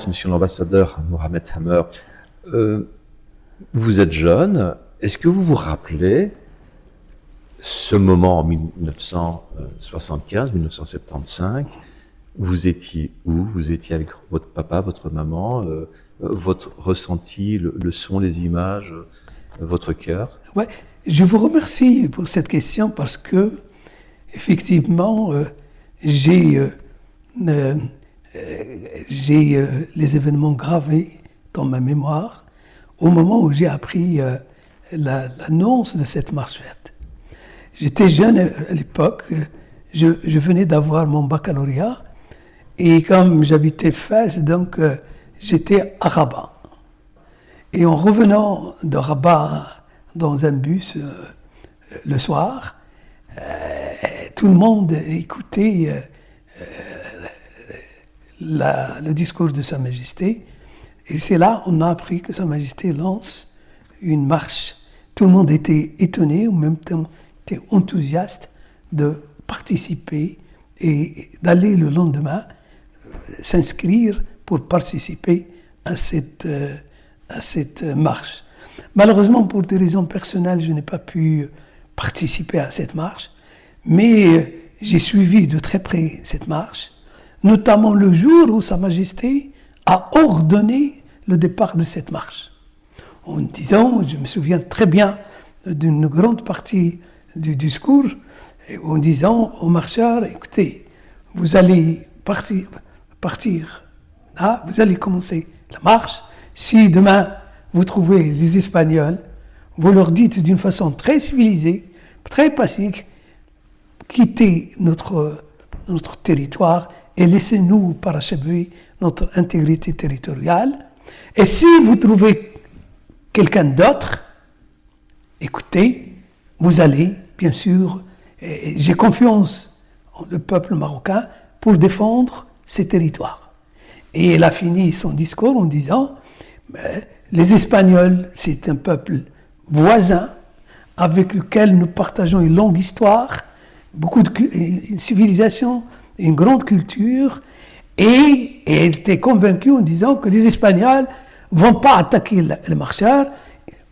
Monsieur l'ambassadeur Mohamed Hammer, vous êtes jeune. Est-ce que vous vous rappelez ce moment en 1975, 1975? Vous étiez où? Vous étiez avec votre papa, votre maman, votre ressenti, le son, les images, votre cœur? Ouais, je vous remercie pour cette question parce que, effectivement, j'ai les événements gravés dans ma mémoire au moment où j'ai appris l'annonce de cette marche verte. J'étais jeune à l'époque, je venais d'avoir mon baccalauréat et comme j'habitais Fès, donc j'étais à Rabat. Et en revenant de Rabat dans un bus le soir, tout le monde écoutait le discours de Sa Majesté. Et c'est là qu'on a appris que Sa Majesté lance une marche. Tout le monde était étonné, en même temps était enthousiaste de participer et d'aller le lendemain s'inscrire pour participer à cette marche. Malheureusement, pour des raisons personnelles, je n'ai pas pu participer à cette marche, mais j'ai suivi de très près cette marche, notamment le jour où Sa Majesté a ordonné le départ de cette marche. En disant, je me souviens très bien d'une grande partie du discours, en disant aux marcheurs, écoutez, vous allez partir, là, vous allez commencer la marche. Si demain vous trouvez les Espagnols, vous leur dites d'une façon très civilisée, très pacifique, quittez notre territoire et laissez-nous parachever notre intégrité territoriale. Et si vous trouvez quelqu'un d'autre, écoutez, vous allez, bien sûr, j'ai confiance en le peuple marocain pour défendre ses territoires. Et elle a fini son discours en disant, les Espagnols, c'est un peuple voisin avec lequel nous partageons une longue histoire, une civilisation, une grande culture, et elle était convaincue en disant que les Espagnols ne vont pas attaquer les marcheurs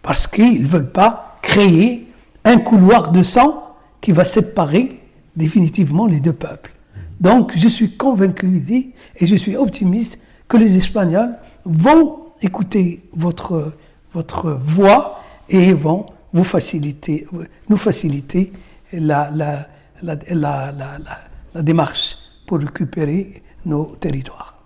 parce qu'ils ne veulent pas créer un couloir de sang qui va séparer définitivement les deux peuples. Donc je suis convaincu et je suis optimiste que les Espagnols vont écouter votre voix et vont nous faciliter la démarche pour récupérer nos territoires.